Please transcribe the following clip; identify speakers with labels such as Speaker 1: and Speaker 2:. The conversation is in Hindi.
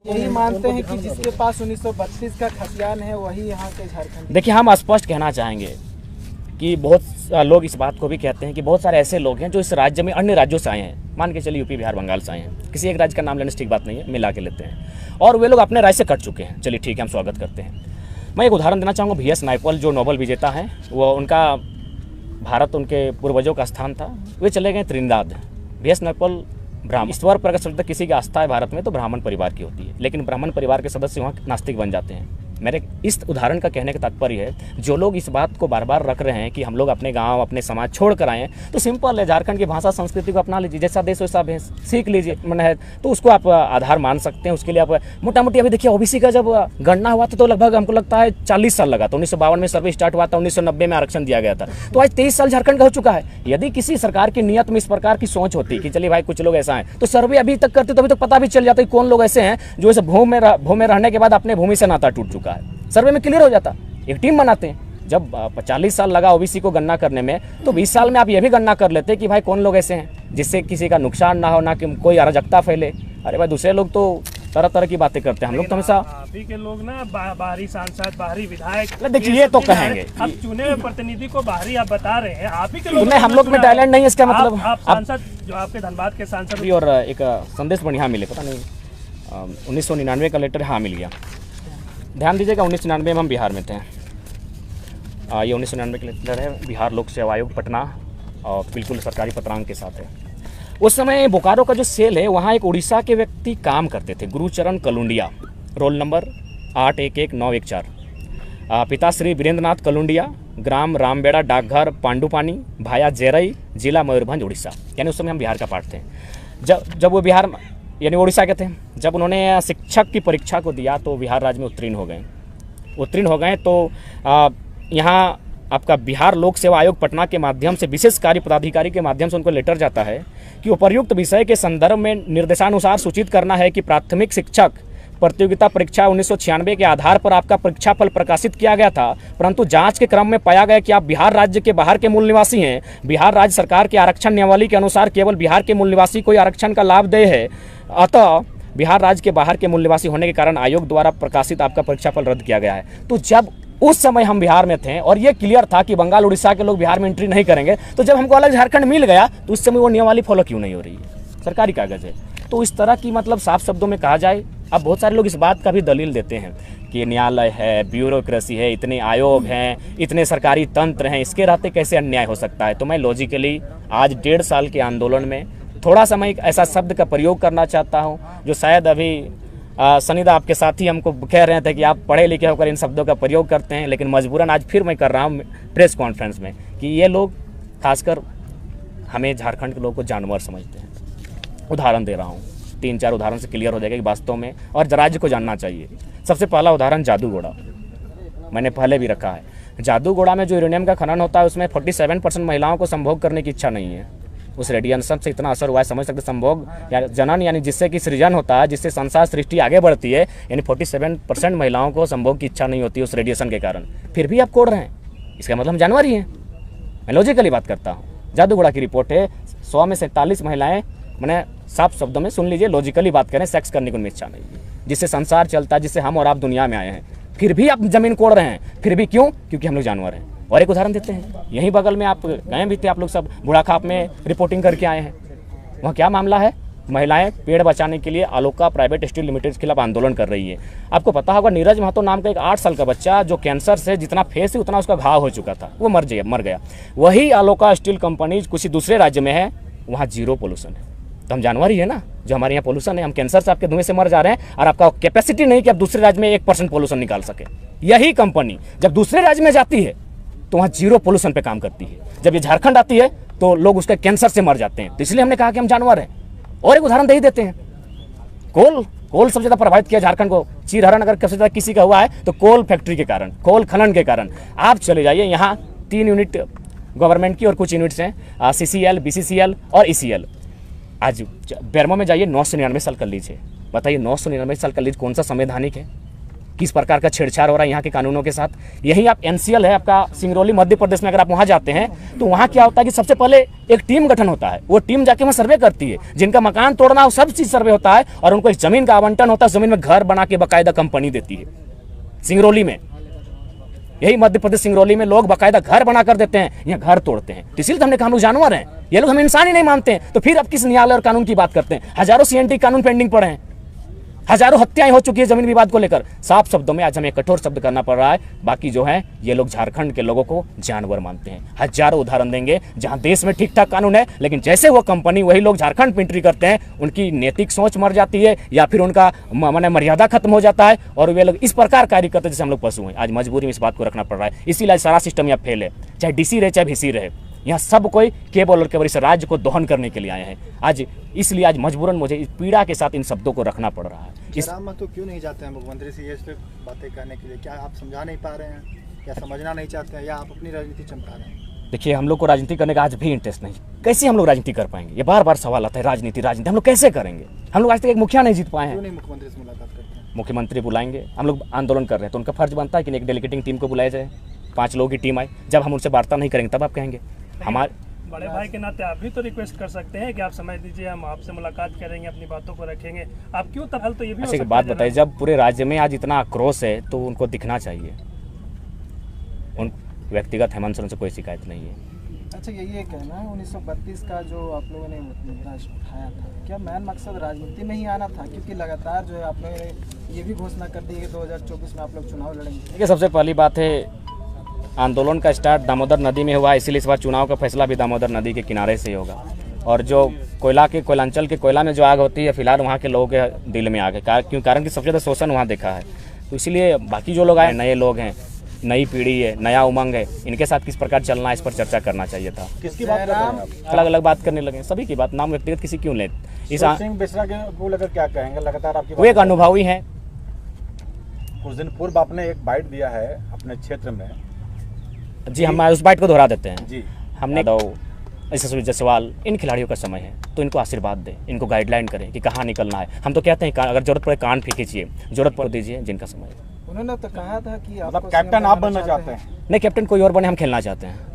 Speaker 1: यही मानते हैं कि जिसके पास 1932 का खतियान है वही यहाँ के झारखंड।
Speaker 2: देखिए, हम स्पष्ट कहना चाहेंगे कि बहुत लोग इस बात को भी कहते हैं कि बहुत सारे ऐसे लोग हैं जो इस राज्य में अन्य राज्यों से आए हैं, मान के चलिए यूपी बिहार बंगाल से आए हैं, किसी एक राज्य का नाम लेने से ठीक बात नहीं है, मिला के लेते हैं, और वे लोग अपने राज्य से कट चुके हैं। चलिए ठीक है, हम स्वागत करते हैं। मैं एक उदाहरण देना चाहूँगा, VS नायपॉल जो नोबेल विजेता हैं, वो उनका भारत उनके पूर्वजों का स्थान था, वे चले गए त्रिनिदाद। VS नायपॉल ब्राह्मण, ईश्वर पर अगर समझते किसी की आस्था है भारत में तो ब्राह्मण परिवार की होती है, लेकिन ब्राह्मण परिवार के सदस्य वहाँ नास्तिक बन जाते हैं। मेरे इस उदाहरण का कहने का तात्पर्य है, जो लोग इस बात को बार बार रख रहे हैं कि हम लोग अपने गांव अपने समाज छोड़ कर आए हैं, तो सिंपल है, झारखंड की भाषा संस्कृति को अपना लीजिए, जैसा देश वैसा भेष सीख लीजिए, मन है तो उसको आप आधार मान सकते हैं। उसके लिए आप मोटा मोटी अभी देखिए, OBC का जब गणना हुआ था तो लगभग हमको लगता है 40 साल लगा था। 1952 में सर्वे स्टार्ट हुआ था, 1990 में आरक्षण दिया गया था, तो आज 23 साल झारखंड का हो चुका है। यदि किसी सरकार की नियत में इस प्रकार की सोच होती कि चलिए भाई कुछ लोग ऐसा हैं, तो सर्वे अभी तक करते तो अभी तक पता भी चल जाता है कौन लोग ऐसे हैं जो इस भूमि में रहने के बाद अपने भूमि से नाता टूट चुका है। सर्वे में क्लियर हो जाता। एक टीम बनाते हैं। जब 40 साल लगा OBC को गणना करने में, तो 20 साल में आप ये भी गणना कर लेते कि भाई कौन लोग ऐसे हैं जिससे किसी का नुकसान ना हो, ना कि कोई अराजकता फैले। अरे भाई दूसरे लोग तो तरह तरह की बातें करते हैं, हम लोग तो हमेशा
Speaker 3: अभी के लोग ना बाहरी सांसद, बाहरी विधायक,
Speaker 2: देखिए ये तो कहेंगे
Speaker 3: अब चुने हुए प्रतिनिधि को बाहरी आप बता रहे हैं, आप ही के लोग।
Speaker 2: हम लोग में टैलेंट नहीं है, इसका मतलब
Speaker 3: आप सांसद जो आपके धनबाद के सांसद।
Speaker 2: और एक संदेश बढ़िया मिले, पता नहीं 1999 का लेटर हाँ मिल गया। ध्यान दीजिएगा, 1999 में हम बिहार में थे। ये 1999 का लेटर है, बिहार लोक सेवा आयोग पटना, और बिल्कुल सरकारी पत्रांक के साथ है। उस समय बोकारो का जो सेल है, वहाँ एक उड़ीसा के व्यक्ति काम करते थे, गुरुचरण कलुंडिया, रोल नंबर 811914। पिता श्री वीरेंद्रनाथ कलुंडिया, ग्राम रामबेड़ा, डाकघर पांडुपानी, भाया जेरई, जिला मयूरभंज, उड़ीसा। यानी उस समय हम बिहार का पार्ट थे। जब वो बिहार यानी उड़ीसा के थे, जब उन्होंने शिक्षक की परीक्षा को दिया तो बिहार राज्य में उत्तीर्ण हो गए। तो यहाँ आपका बिहार लोक सेवा आयोग पटना के माध्यम से विशेष कार्य पदाधिकारी के माध्यम से उनको लेटर जाता है कि उपर्युक्त विषय के संदर्भ में निर्देशानुसार सूचित करना है कि प्राथमिक शिक्षक प्रतियोगिता परीक्षा 1996 के आधार पर आपका परीक्षा फल प्रकाशित किया गया था, परंतु जांच के क्रम में पाया गया कि आप बिहार राज्य के बाहर के मूल निवासी हैं। बिहार राज्य सरकार के आरक्षण नियमावली के अनुसार केवल बिहार के मूल निवासी को आरक्षण का लाभ दे है, अतः बिहार राज्य के बाहर के मूल निवासी होने के कारण आयोग द्वारा प्रकाशित आपका परीक्षा फल रद्द किया गया है। तो जब उस समय हम बिहार में थे और ये क्लियर था कि बंगाल उड़ीसा के लोग बिहार में एंट्री नहीं करेंगे, तो जब हमको अलग झारखंड मिल गया तो उस समय वो नियमावली फॉलो क्यों नहीं हो रही है? सरकारी कागज है। तो इस तरह की मतलब साफ शब्दों में कहा जाए, अब बहुत सारे लोग इस बात का भी दलील देते हैं कि न्यायालय है, ब्यूरोक्रेसी है, इतने आयोग हैं, इतने सरकारी तंत्र हैं, इसके रहते कैसे अन्याय हो सकता है। तो मैं लॉजिकली आज 1.5 साल के आंदोलन में थोड़ा सा मैं एक ऐसा शब्द का प्रयोग करना चाहता हूँ जो शायद अभी सनीदा आपके साथी हमको कह रहे थे कि आप पढ़े लिखे होकर इन शब्दों का प्रयोग करते हैं, लेकिन मजबूरन आज फिर मैं कर रहा हूँ प्रेस कॉन्फ्रेंस में कि ये लोग खासकर हमें झारखंड के लोगों को जानवर समझते हैं। उदाहरण दे रहा हूँ, 3-4 उदाहरण से क्लियर हो जाएगा कि वास्तव में, और राज्य को जानना चाहिए। सबसे पहला उदाहरण जादूगोड़ा, मैंने पहले भी रखा है। जादूगोड़ा में जो यूरेनियम का खनन होता है उसमें 47% महिलाओं को संभोग करने की इच्छा नहीं है। उस रेडिएशन से इतना असर हुआ है, समझ सकते। संभोग या जनन यानी जिससे कि सृजन होता है, जिससे संसार सृष्टि आगे बढ़ती है, यानी 47% महिलाओं को संभोग की इच्छा नहीं होती उस रेडिएशन के कारण। फिर भी आप कोड़ रहे हैं, इसका मतलब हम जानवर ही हैं। मैं लॉजिकली बात करता हूँ। जादूगोड़ा की रिपोर्ट है, 100 में 47 महिलाएं, मैंने साफ शब्दों में सुन लीजिए, लॉजिकली बात करें, सेक्स करने की उनमें इच्छा नहीं है, जिससे संसार चलता है, जिससे हम और आप दुनिया में आए हैं। फिर भी आप जमीन कोड़ रहे हैं। फिर भी क्यों? क्योंकि हम लोग जानवर हैं। और एक उदाहरण देते हैं, यहीं बगल में आप गए भी थे, आप लोग सब बुढ़ाखाप में रिपोर्टिंग करके आए हैं। वहाँ क्या मामला है? महिलाएं पेड़ बचाने के लिए आलोका प्राइवेट स्टील लिमिटेड के खिलाफ आंदोलन कर रही है। आपको पता होगा नीरज महतो नाम का एक 8 साल का बच्चा जो कैंसर से जितना फेस है उतना उसका घाव हो चुका था, वो मर गया। वही आलोका स्टील कंपनी कुछ दूसरे राज्य में है, वहाँ 0 पोल्यूशन है। तो हम जानवर ही है ना, जो हमारे यहाँ पोल्यूशन है। हम कैंसर से आपके धुएं से मर जा रहे हैं और आपका कैपेसिटी नहीं कि आप दूसरे राज्य में 1% पोल्यूशन निकाल सके। यही कंपनी जब दूसरे राज्य में जाती है तो वहाँ 0 पोल्यूशन पे काम करती है। जब ये झारखंड आती है तो लोग उसके कैंसर से मर जाते हैं। तो इसलिए हमने कहा कि हम जानवर हैं। और एक उदाहरण दे ही देते हैं, कोल सबसे ज़्यादा प्रभावित किया झारखंड को। चीरहरण अगर सबसे ज़्यादा किसी का हुआ है तो कोल फैक्ट्री के कारण, कोल खनन के कारण। आप चले जाइए, यहाँ 3 यूनिट गवर्नमेंट की और कुछ यूनिट्स हैं, CCL, BCCL और ECL। आज बेरमो में जाइए, 999 साल कर लीजिए। बताइए 999 साल कर लीजिए, कौन सा संवैधानिक है? किस प्रकार का छेड़छाड़ हो रहा है यहाँ के कानूनों के साथ। यही आप एनसीएल है आपका सिंगरौली मध्य प्रदेश में, अगर आप वहाँ जाते हैं तो वहाँ क्या होता है कि सबसे पहले एक टीम गठन होता है, वो टीम जाके वहाँ सर्वे करती है, जिनका मकान तोड़ना हो सब चीज़ सर्वे होता है और उनको एक जमीन का आवंटन होता है, जमीन में घर बना के बाकायदा कंपनी देती है। सिंगरौली में, यही मध्य प्रदेश सिंगरौली में लोग बाकायदा घर बना कर देते हैं, यहाँ घर तोड़ते हैं। तो इसीलिए तो हमने कहा हम लोग जानवर हैं, ये लोग हमें इंसान ही नहीं मानते हैं, तो फिर अब किस न्यायालय और कानून की बात करते हैं। हजारों सीएनटी कानून पेंडिंग पड़े हैं, हजारों हत्याएं हो चुकी है जमीन विवाद को लेकर। साफ शब्दों में आज हमें कठोर शब्द करना पड़ रहा है। बाकी जो है ये लोग झारखंड के लोगों को जानवर मानते हैं। हजारों उदाहरण देंगे जहां देश में ठीक ठाक कानून है, लेकिन जैसे वो कंपनी वही लोग झारखंड में एंट्री करते हैं, उनकी नैतिक सोच मर जाती है या फिर उनका माने मर्यादा खत्म हो जाता है और वे लोग इस प्रकार कार्य करते हैं जैसे हम लोग पशु हैं। आज मजबूरी में इस बात को रखना पड़ रहा है, इसीलिए सारा सिस्टम यहाँ फेल है। चाहे डीसी रहे चाहे वीसी रहे, यहाँ सब कोई केवल और केवल इस राज्य को दोहन करने के लिए आए हैं आज। इसलिए आज मजबूरन मुझे इस पीड़ा के साथ इन शब्दों को रखना पड़ रहा है।
Speaker 4: इस तो क्यों नहीं जाते हैं मुख्यमंत्री से ये सिर्फ बातें करने के लिए? क्या आप समझा नहीं पा रहे हैं या समझना नहीं चाहते हैं या आप अपनी राजनीति चमका रहे हैं?
Speaker 2: देखिए, हम लोग को राजनीति करने का आज भी इंटरेस्ट नहीं। कैसे हम लोग राजनीति कर पाएंगे? ये बार बार सवाल आता है, राजनीति राजनीति हम लोग कैसे करेंगे? हम लोग आज तक एक मुखिया नहीं जीत पाए हैं।
Speaker 4: क्यों नहीं मुख्यमंत्री से मुलाकात करते हैं?
Speaker 2: मुख्यमंत्री बुलाएंगे, हम लोग आंदोलन कर रहे हैं तो उनका फर्ज बनता है कि एक डेलीगेटिंग टीम को बुलाया जाए, 5 लोगों की टीम आए। जब हम उनसे वार्ता नहीं करेंगे तब आप कहेंगे। हमारे
Speaker 3: बड़े भाई के नाते आप भी तो रिक्वेस्ट कर सकते हैं कि आप समझ दीजिए, हम आपसे मुलाकात करेंगे, अपनी बातों को रखेंगे। आप क्यों तब तो ये भी
Speaker 2: ऐसे एक बात बताइए, जब पूरे राज्य में आज इतना आक्रोश है तो उनको दिखना चाहिए। उन व्यक्तिगत हेमंत सोरेन से कोई शिकायत नहीं है।
Speaker 1: अच्छा, ये कहना है 1932 का जो आप लोगों ने मुद्दा उठाया था, क्या मेन मकसद राजनीति में ही आना था? क्योंकि लगातार जो है आप लोगों ने ये भी घोषणा कर दी कि 2024 में आप लोग चुनाव लड़ेंगे।
Speaker 2: देखिए, सबसे पहली बात है आंदोलन का स्टार्ट दामोदर नदी में हुआ, इसीलिए इस बार चुनाव का फैसला भी दामोदर नदी के किनारे से ही होगा। और जो कोयलांचल के कोयला में जो आग होती है, फिलहाल वहाँ के लोगों के दिल में आग है, क्यों? कारण कि सबसे ज़्यादा शोषण वहाँ देखा है। तो इसीलिए बाकी जो लोग आए, नए लोग हैं, नई पीढ़ी है, नया उमंग है, इनके साथ किस प्रकार चलना है इस पर चर्चा करना चाहिए था।
Speaker 4: किसकी बात कर रहे हैं आप?
Speaker 2: अलग अलग बात करने लगे, सभी की बात, नाम व्यक्तिगत किसी क्यों ले। इस
Speaker 4: सिंह बेसरा के को लेकर क्या कहेंगे? लगातार आपकी
Speaker 2: वो एक अनुभवी हैं।
Speaker 4: कुछ दिन पूर्व आपने एक बाइट दिया है अपने क्षेत्र में
Speaker 2: जी, हम उस बाइट को दोहरा देते हैं
Speaker 4: जी।
Speaker 2: हमने यशस्वी जायसवाल, इन खिलाड़ियों का समय है तो इनको आशीर्वाद दें, इनको गाइडलाइन करें कि कहाँ निकलना है। हम तो कहते हैं अगर जरूरत पड़े कान खींचिए, जरूरत पड़ दीजिए जिनका समय है।
Speaker 1: उन्होंने तो कहा था कि
Speaker 4: मतलब कैप्टन आप बनना चाहते हैं?
Speaker 2: नहीं, कैप्टन कोई और बने, हम खेलना चाहते हैं।